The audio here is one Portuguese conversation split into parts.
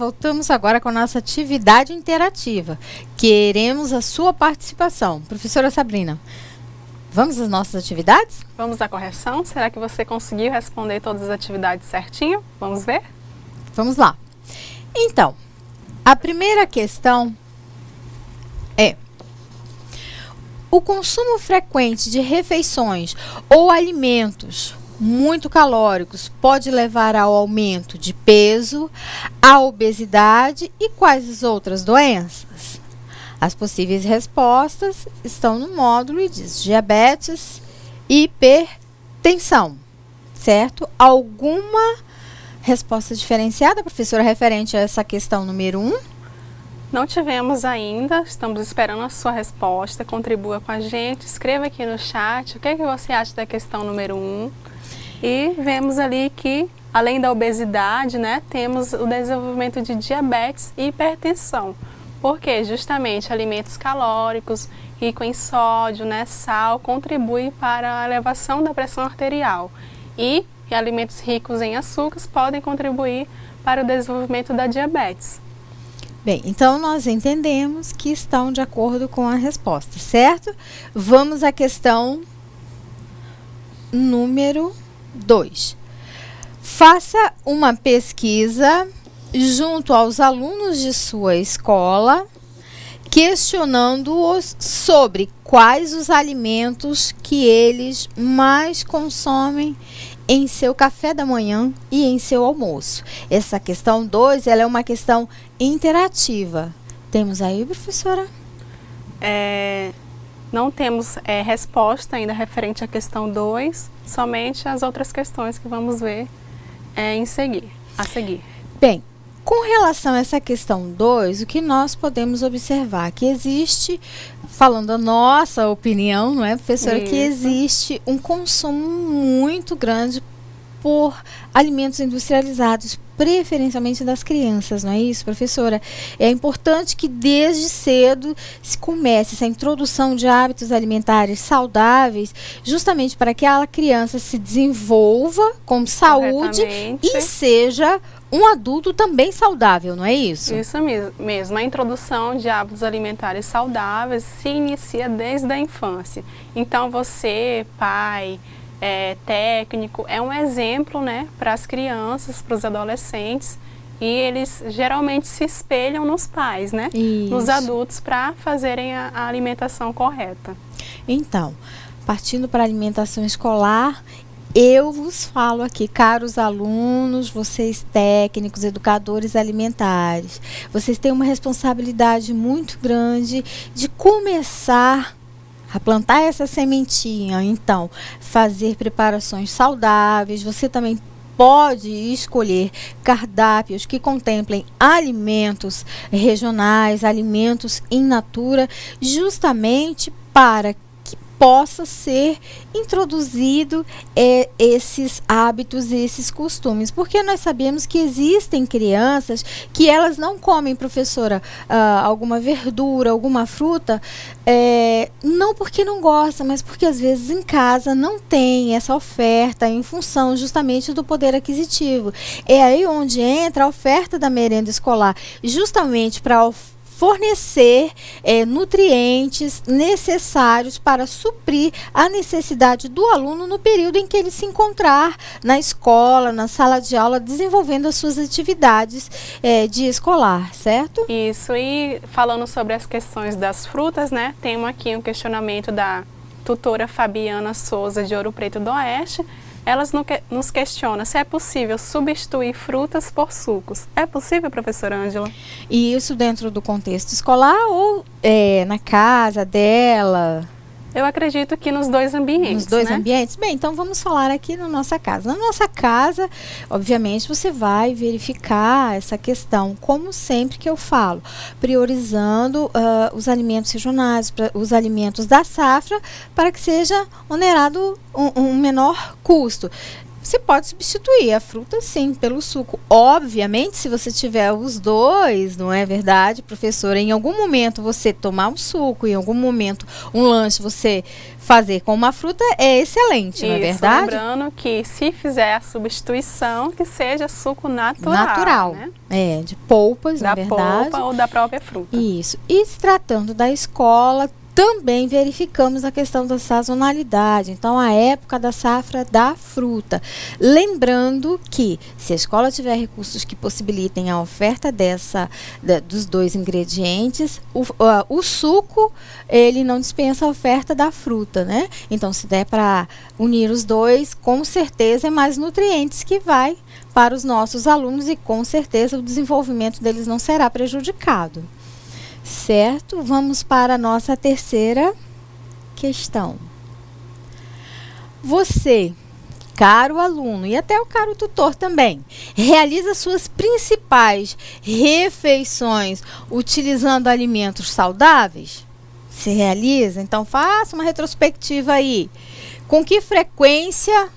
voltamos agora com a nossa atividade interativa. Queremos a sua participação. Professora Sabrina, vamos às nossas atividades? Vamos à correção? Será que você conseguiu responder todas as atividades certinho? Vamos ver? Vamos lá. Então, a primeira questão é: o consumo frequente de refeições ou alimentos muito calóricos pode levar ao aumento de peso, à obesidade e quais as outras doenças? As possíveis respostas estão no módulo e diz diabetes e hipertensão, certo? Alguma resposta diferenciada, professora, referente a essa questão número 1? Não tivemos ainda, estamos esperando a sua resposta. Contribua com a gente, escreva aqui no chat o que você acha da questão número 1. E vemos ali que, além da obesidade, né, temos o desenvolvimento de diabetes e hipertensão. Porque justamente alimentos calóricos, ricos em sódio, né, sal, contribuem para a elevação da pressão arterial. E alimentos ricos em açúcares podem contribuir para o desenvolvimento da diabetes. Bem, então nós entendemos que estão de acordo com a resposta, certo? Vamos à questão número 2. Faça uma pesquisa junto aos alunos de sua escola, questionando-os sobre quais os alimentos que eles mais consomem em seu café da manhã e em seu almoço. Essa questão 2, ela é uma questão interativa. Temos aí, professora? Não temos resposta ainda referente à questão 2, somente as outras questões que vamos ver a seguir. Bem, com relação a essa questão 2, o que nós podemos observar? Que existe, falando a nossa opinião, não é, professora? Isso. Que existe um consumo muito grande por alimentos industrializados, preferencialmente das crianças, não é isso, professora? É importante que desde cedo se comece essa introdução de hábitos alimentares saudáveis, justamente para que a criança se desenvolva com saúde e seja um adulto também saudável, não é isso? Isso mesmo. A introdução de hábitos alimentares saudáveis se inicia desde a infância. Então você, pai, técnico, é um exemplo, né, para as crianças, para os adolescentes, e eles geralmente se espelham nos pais, né, nos adultos, para fazerem a alimentação correta. Então, partindo para a alimentação escolar, eu vos falo aqui, caros alunos, vocês técnicos, educadores alimentares, vocês têm uma responsabilidade muito grande de começar a plantar essa sementinha. Então, fazer preparações saudáveis. Você também pode escolher cardápios que contemplem alimentos regionais, alimentos in natura, justamente para possa ser introduzido esses hábitos e esses costumes, porque nós sabemos que existem crianças que elas não comem, professora, alguma verdura, alguma fruta, não porque não gostam, mas porque às vezes em casa não tem essa oferta em função justamente do poder aquisitivo. É aí onde entra a oferta da merenda escolar, justamente para fornecer nutrientes necessários para suprir a necessidade do aluno no período em que ele se encontrar na escola, na sala de aula, desenvolvendo as suas atividades de escolar, certo? Isso, e falando sobre as questões das frutas, né, temos aqui um questionamento da tutora Fabiana Souza, de Ouro Preto do Oeste. Elas nos questionam se é possível substituir frutas por sucos. É possível, professora Ângela? E isso dentro do contexto escolar ou na casa dela? Eu acredito que nos dois ambientes. Nos dois ambientes? Bem, então vamos falar aqui na nossa casa. Na nossa casa, obviamente, você vai verificar essa questão, como sempre que eu falo, priorizando os alimentos regionais, os alimentos da safra, para que seja onerado um menor custo. você pode substituir a fruta, sim, pelo suco. Obviamente, se você tiver os dois, não é verdade, professora? Em algum momento você tomar um suco, em algum momento um lanche você fazer com uma fruta é excelente, não é verdade? Lembrando que se fizer a substituição, que seja suco natural. Natural, né? De polpas, na verdade. Da polpa ou da própria fruta. Isso. E se tratando da escola, também verificamos a questão da sazonalidade, então a época da safra da fruta. Lembrando que se a escola tiver recursos que possibilitem a oferta dos dois ingredientes, o suco, ele não dispensa a oferta da fruta, né? Então, se der para unir os dois, com certeza é mais nutrientes que vai para os nossos alunos e com certeza o desenvolvimento deles não será prejudicado. Certo? Vamos para a nossa terceira questão. Você, caro aluno e até o caro tutor também, realiza suas principais refeições utilizando alimentos saudáveis? Se realiza? Então faça uma retrospectiva aí. Com que frequência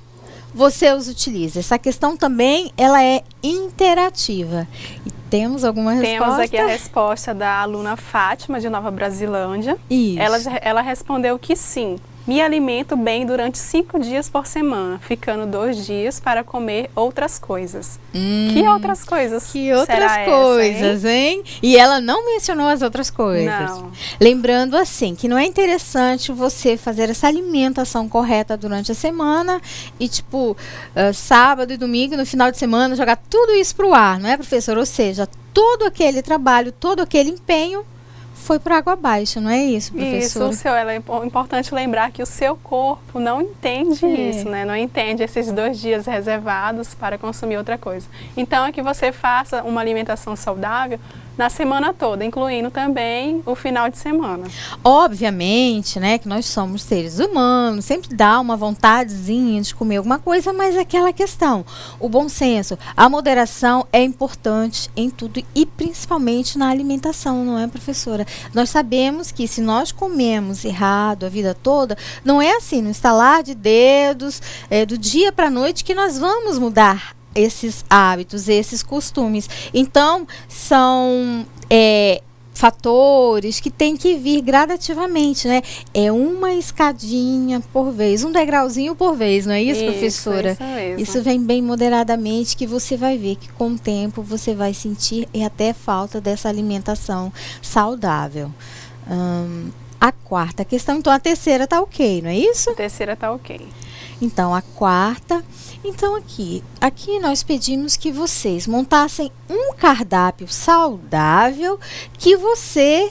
você os utiliza? Essa questão também ela é interativa. E temos alguma resposta? Temos aqui a resposta da aluna Fátima, de Nova Brasilândia. Isso. Ela respondeu que sim. Me alimento bem durante 5 dias por semana, ficando 2 dias para comer outras coisas. Que outras coisas? Que outras será coisas, essa, hein? E ela não mencionou as outras coisas. Não. Lembrando assim, que não é interessante você fazer essa alimentação correta durante a semana e sábado e domingo, no final de semana, jogar tudo isso para o ar, não é, professor? Ou seja, todo aquele trabalho, todo aquele empenho foi por água abaixo, não é isso, professora? Isso, é importante lembrar que o seu corpo não entende isso, né? Não entende esses 2 dias reservados para consumir outra coisa. Então, é que você faça uma alimentação saudável na semana toda, incluindo também o final de semana. Obviamente, né, que nós somos seres humanos, sempre dá uma vontadezinha de comer alguma coisa, mas é aquela questão, o bom senso, a moderação é importante em tudo e principalmente na alimentação, não é, professora? Nós sabemos que se nós comemos errado a vida toda, não é assim, no estalar de dedos, do dia para a noite que nós vamos mudar esses hábitos, esses costumes. Então, são fatores que tem que vir gradativamente, né? É uma escadinha por vez, um degrauzinho por vez, não é isso, professora? Isso mesmo. Isso vem bem moderadamente, que você vai ver que com o tempo você vai sentir até falta dessa alimentação saudável. A quarta questão, então a terceira tá ok, não é isso? A terceira tá ok. Então, a quarta. Então, aqui nós pedimos que vocês montassem um cardápio saudável que você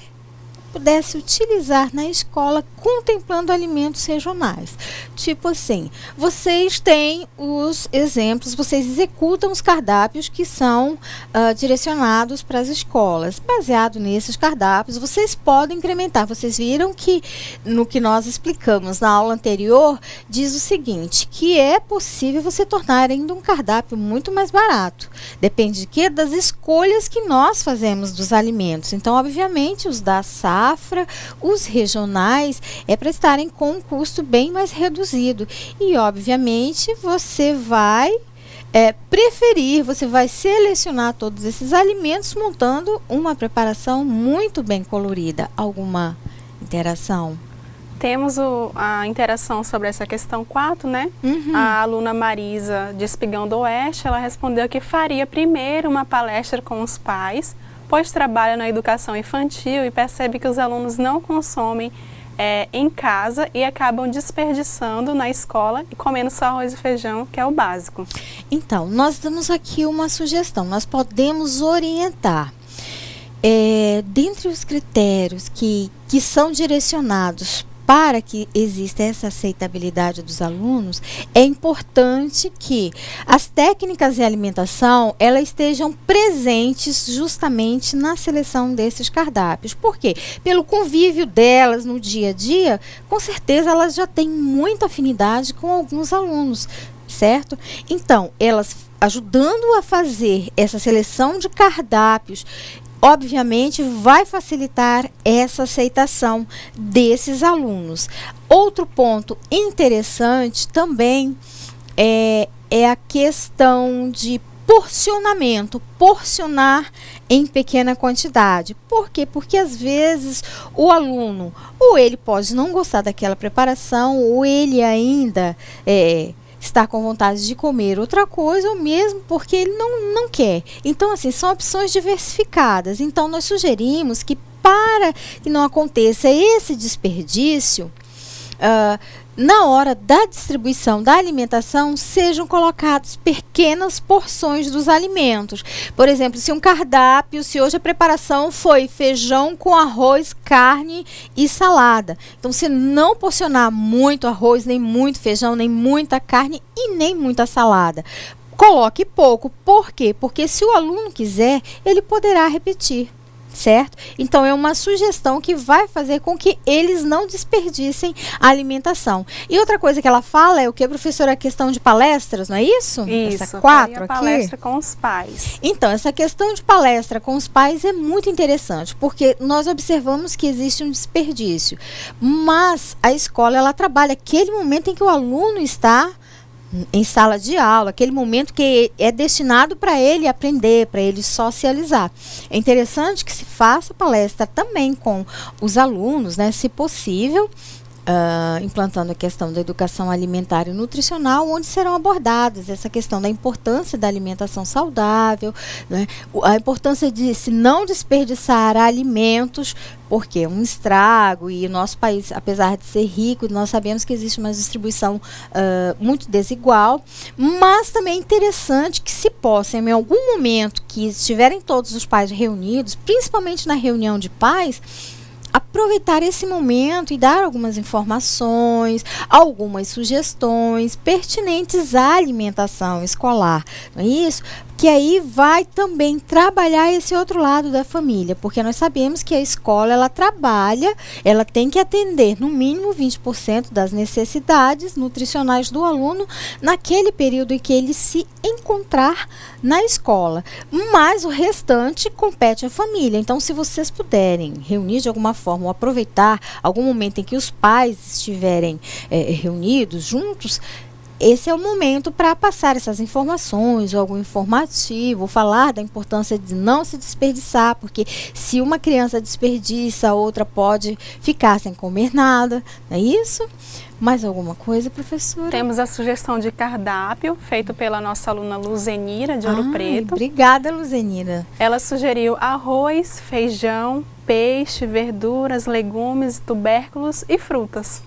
pudesse utilizar na escola contemplando alimentos regionais. Tipo assim, vocês têm os exemplos, vocês executam os cardápios que são direcionados para as escolas. Baseado nesses cardápios, vocês podem incrementar. Vocês viram que no que nós explicamos na aula anterior, diz o seguinte, que é possível você tornar ainda um cardápio muito mais barato. Depende de quê? Das escolhas que nós fazemos dos alimentos. Então, obviamente, os da safra, os regionais, é para estarem com um custo bem mais reduzido. E, obviamente, você vai preferir, você vai selecionar todos esses alimentos montando uma preparação muito bem colorida. Alguma interação? Temos a interação sobre essa questão 4, né? A aluna Marisa, de Espigão do Oeste, ela respondeu que faria primeiro uma palestra com os pais, pois trabalha na educação infantil e percebe que os alunos não consomem em casa e acabam desperdiçando na escola e comendo só arroz e feijão, que é o básico. Então, nós damos aqui uma sugestão, nós podemos orientar. Dentre os critérios que são direcionados para que exista essa aceitabilidade dos alunos, é importante que as técnicas de alimentação elas estejam presentes justamente na seleção desses cardápios. Por quê? Pelo convívio delas no dia a dia, com certeza elas já têm muita afinidade com alguns alunos, certo? Então, elas ajudando a fazer essa seleção de cardápios, obviamente, vai facilitar essa aceitação desses alunos. Outro ponto interessante também é a questão de porcionamento, porcionar em pequena quantidade. Por quê? Porque às vezes o aluno, ou ele pode não gostar daquela preparação, ou ele ainda está com vontade de comer outra coisa, ou mesmo porque ele não quer. Então, assim, são opções diversificadas. Então, nós sugerimos que, para que não aconteça esse desperdício, na hora da distribuição da alimentação, sejam colocadas pequenas porções dos alimentos. Por exemplo, se um cardápio, se hoje a preparação foi feijão com arroz, carne e salada. Então, se não porcionar muito arroz, nem muito feijão, nem muita carne e nem muita salada, coloque pouco. Por quê? Porque se o aluno quiser, ele poderá repetir. Certo? Então, é uma sugestão que vai fazer com que eles não desperdicem a alimentação. E outra coisa que ela fala é o que, professora? A questão de palestras, não é isso? Isso, essa 4 aqui. Palestra com os pais. Então, essa questão de palestra com os pais é muito interessante, porque nós observamos que existe um desperdício. Mas a escola, ela trabalha aquele momento em que o aluno está em sala de aula, aquele momento que é destinado para ele aprender, para ele socializar. É interessante que se faça palestra também com os alunos, né, se possível, implantando a questão da educação alimentar e nutricional, onde serão abordadas essa questão da importância da alimentação saudável, né, a importância de se não desperdiçar alimentos, porque é um estrago, e o nosso país, apesar de ser rico, nós sabemos que existe uma distribuição muito desigual, mas também é interessante que se possa, em algum momento que estiverem todos os pais reunidos, principalmente na reunião de pais, aproveitar esse momento e dar algumas informações, algumas sugestões pertinentes à alimentação escolar, não é isso? Que aí vai também trabalhar esse outro lado da família, porque nós sabemos que a escola, ela trabalha, ela tem que atender no mínimo 20% das necessidades nutricionais do aluno naquele período em que ele se encontrar na escola, mas o restante compete à família. Então, se vocês puderem reunir de alguma forma ou aproveitar algum momento em que os pais estiverem reunidos juntos, esse é o momento para passar essas informações, ou algum informativo, falar da importância de não se desperdiçar, porque se uma criança desperdiça, a outra pode ficar sem comer nada, não é isso? Mais alguma coisa, professora? Temos a sugestão de cardápio, feito pela nossa aluna Luzenira, de Ouro Preto. Obrigada, Luzenira. Ela sugeriu arroz, feijão, peixe, verduras, legumes, tubérculos e frutas.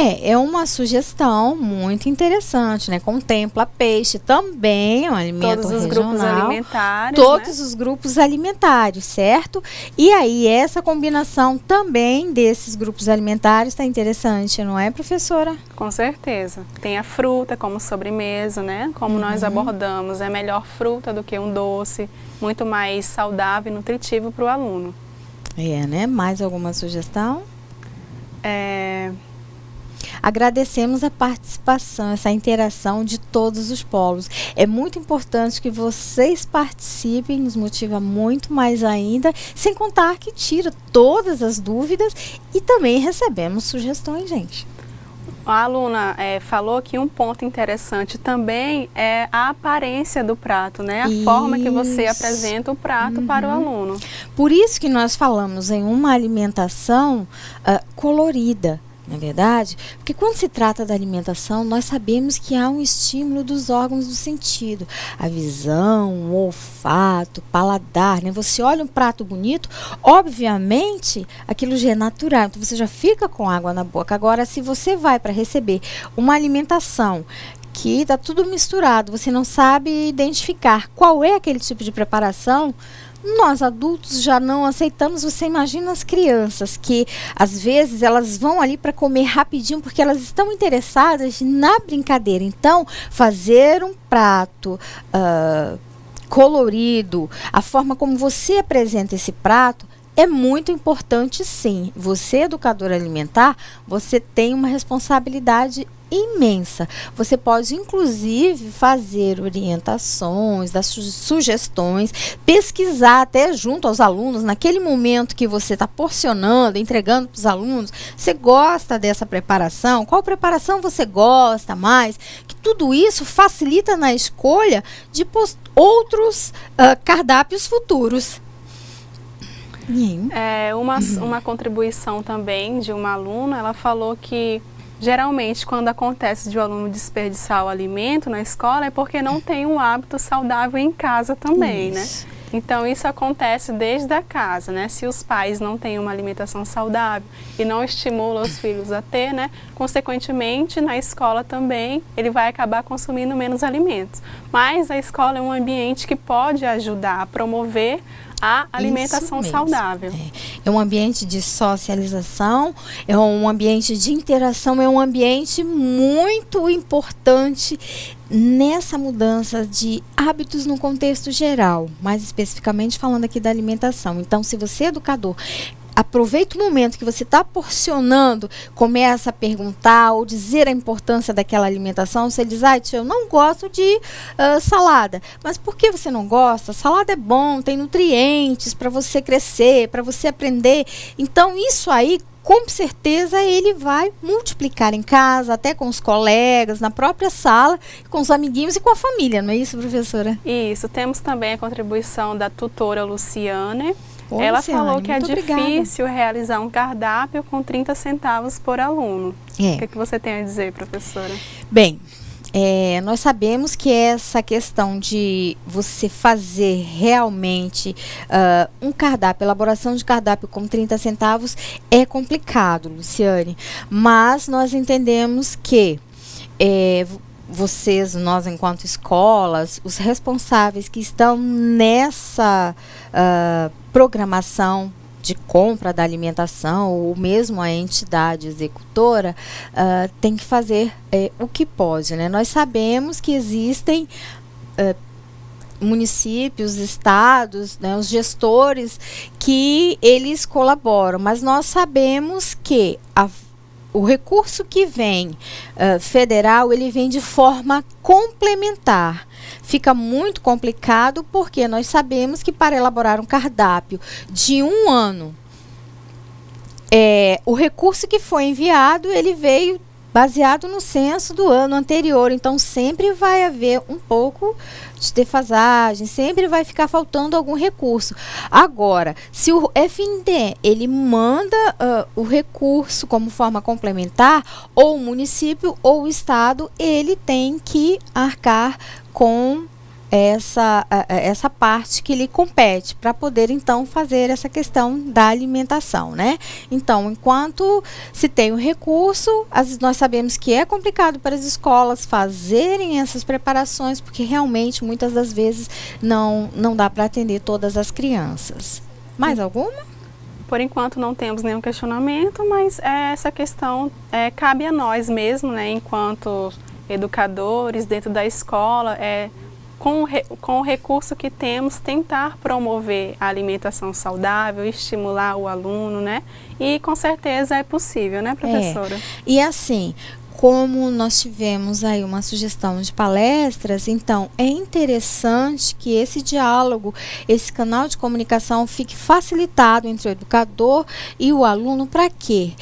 É uma sugestão muito interessante, né? Contempla peixe também, é um alimento todos os regional. Grupos alimentares, todos né? os grupos alimentares, certo? E aí, essa combinação também desses grupos alimentares está interessante, não é, professora? Com certeza. Tem a fruta como sobremesa, né? Como nós abordamos, é melhor fruta do que um doce, muito mais saudável e nutritivo para o aluno. Né? Mais alguma sugestão? Agradecemos a participação, essa interação de todos os polos. É muito importante que vocês participem, nos motiva muito mais ainda, sem contar que tira todas as dúvidas e também recebemos sugestões, gente. A aluna falou que um ponto interessante também é a aparência do prato, né? A forma que você apresenta o prato para o aluno. Por isso que nós falamos em uma alimentação colorida. Não é verdade? Porque quando se trata da alimentação, nós sabemos que há um estímulo dos órgãos do sentido. A visão, o olfato, o paladar, né? Você olha um prato bonito, obviamente, aquilo já é natural. Então, você já fica com água na boca. Agora, se você vai para receber uma alimentação que está tudo misturado, você não sabe identificar qual é aquele tipo de preparação, nós adultos já não aceitamos. Você imagina as crianças que às vezes elas vão ali para comer rapidinho porque elas estão interessadas na brincadeira. Então, fazer um prato colorido, a forma como você apresenta esse prato é muito importante, sim. Você, educador alimentar, você tem uma responsabilidade imensa. Você pode, inclusive, fazer orientações, dar sugestões, pesquisar até junto aos alunos, naquele momento que você está porcionando, entregando para os alunos. Você gosta dessa preparação? Qual preparação você gosta mais? Que tudo isso facilita na escolha de outros cardápios futuros. Uma contribuição também de uma aluna, ela falou que geralmente quando acontece de o aluno desperdiçar o alimento na escola é porque não tem um hábito saudável em casa também, né? Então isso acontece desde a casa, né? Se os pais não têm uma alimentação saudável e não estimulam os filhos a ter, né? Consequentemente, na escola também ele vai acabar consumindo menos alimentos. Mas a escola é um ambiente que pode ajudar a promover a alimentação saudável. É um ambiente de socialização, é um ambiente de interação, é um ambiente muito importante nessa mudança de hábitos no contexto geral, mais especificamente falando aqui da alimentação. Então, se você é educador, aproveita o momento que você está porcionando, começa a perguntar ou dizer a importância daquela alimentação. Você diz, tia, eu não gosto de salada. Mas por que você não gosta? Salada é bom, tem nutrientes para você crescer, para você aprender. Então, isso aí, com certeza, ele vai multiplicar em casa, até com os colegas, na própria sala, com os amiguinhos e com a família, não é isso, professora? Isso. Temos também a contribuição da tutora Luciane. Oi, ela Luciane, falou que é difícil obrigada. realizar um cardápio com 30 centavos por aluno. O que você tem a dizer, professora? Bem, nós sabemos que essa questão de você fazer realmente um cardápio, elaboração de cardápio com 30 centavos é complicado, Luciane. Mas nós entendemos que nós enquanto escolas, os responsáveis que estão nessa programação de compra da alimentação, ou mesmo a entidade executora, tem que fazer o que pode, né? Nós sabemos que existem municípios, estados, né, os gestores que eles colaboram, mas nós sabemos que o recurso que vem federal, ele vem de forma complementar. Fica muito complicado porque nós sabemos que para elaborar um cardápio de um ano, o recurso que foi enviado, ele veio baseado no censo do ano anterior. Então, sempre vai haver um pouco de defasagem, sempre vai ficar faltando algum recurso. Agora, se o FNDE, ele manda o recurso como forma complementar, ou o município ou o estado, ele tem que arcar com essa parte que lhe compete, para poder então fazer essa questão da alimentação, né? Então, enquanto se tem o recurso, nós sabemos que é complicado para as escolas fazerem essas preparações, porque realmente muitas das vezes não dá para atender todas as crianças. Mais alguma? Por enquanto não temos nenhum questionamento, mas essa questão cabe a nós mesmo, né? Enquanto educadores dentro da escola, com o recurso que temos, tentar promover a alimentação saudável, estimular o aluno, né? E com certeza é possível, né, professora? E assim, como nós tivemos aí uma sugestão de palestras, então é interessante que esse diálogo, esse canal de comunicação fique facilitado entre o educador e o aluno. Para quê?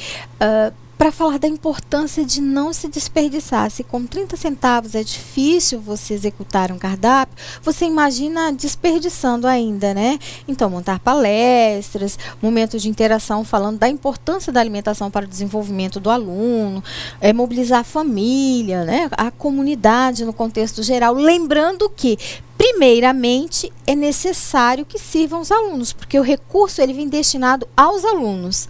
Para falar da importância de não se desperdiçar. Se com 30 centavos é difícil você executar um cardápio, você imagina desperdiçando ainda, né? Então, montar palestras, momentos de interação falando da importância da alimentação para o desenvolvimento do aluno, mobilizar a família, né? A comunidade no contexto geral. Lembrando que, primeiramente, é necessário que sirvam os alunos, porque o recurso ele vem destinado aos alunos,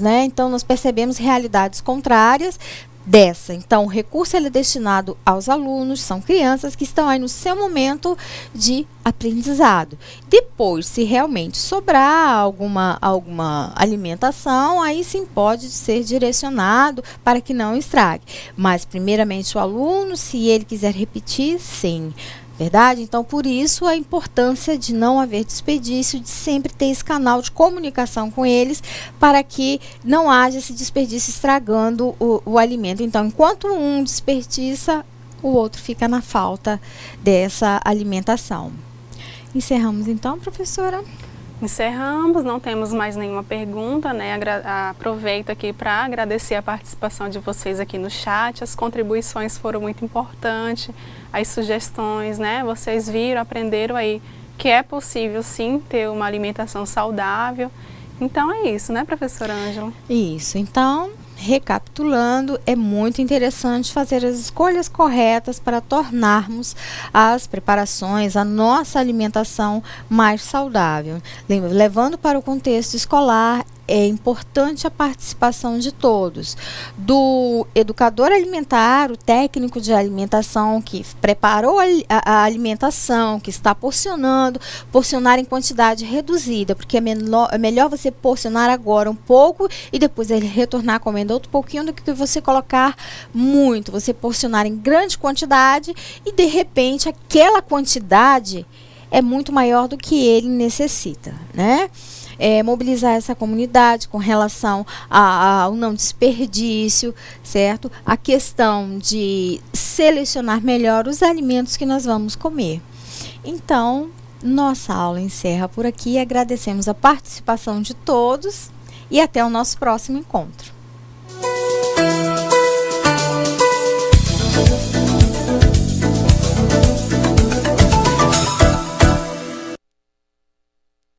né? Então, nós percebemos realidades contrárias dessa. Então, o recurso ele é destinado aos alunos, são crianças que estão aí no seu momento de aprendizado. Depois, se realmente sobrar alguma alimentação, aí sim pode ser direcionado para que não estrague. Mas, primeiramente, o aluno, se ele quiser repetir, sim. Verdade? Então, por isso a importância de não haver desperdício, de sempre ter esse canal de comunicação com eles, para que não haja esse desperdício estragando o alimento. Então, enquanto um desperdiça, o outro fica na falta dessa alimentação. Encerramos então, professora? Encerramos, não temos mais nenhuma pergunta, né? Aproveito aqui para agradecer a participação de vocês aqui no chat, as contribuições foram muito importantes, as sugestões, né? Vocês viram, aprenderam aí que é possível sim ter uma alimentação saudável. Então é isso, né, professora Ângela? Isso, então, recapitulando, é muito interessante fazer as escolhas corretas para tornarmos as preparações, a nossa alimentação mais saudável. Levando para o contexto escolar, é importante a participação de todos, do educador alimentar, o técnico de alimentação que preparou a alimentação, que está porcionar em quantidade reduzida, porque é melhor você porcionar agora um pouco e depois ele retornar comendo outro pouquinho do que você colocar muito, você porcionar em grande quantidade e de repente aquela quantidade é muito maior do que ele necessita, né? Mobilizar essa comunidade com relação ao não desperdício, certo? A questão de selecionar melhor os alimentos que nós vamos comer. Então, nossa aula encerra por aqui. Agradecemos a participação de todos e até o nosso próximo encontro.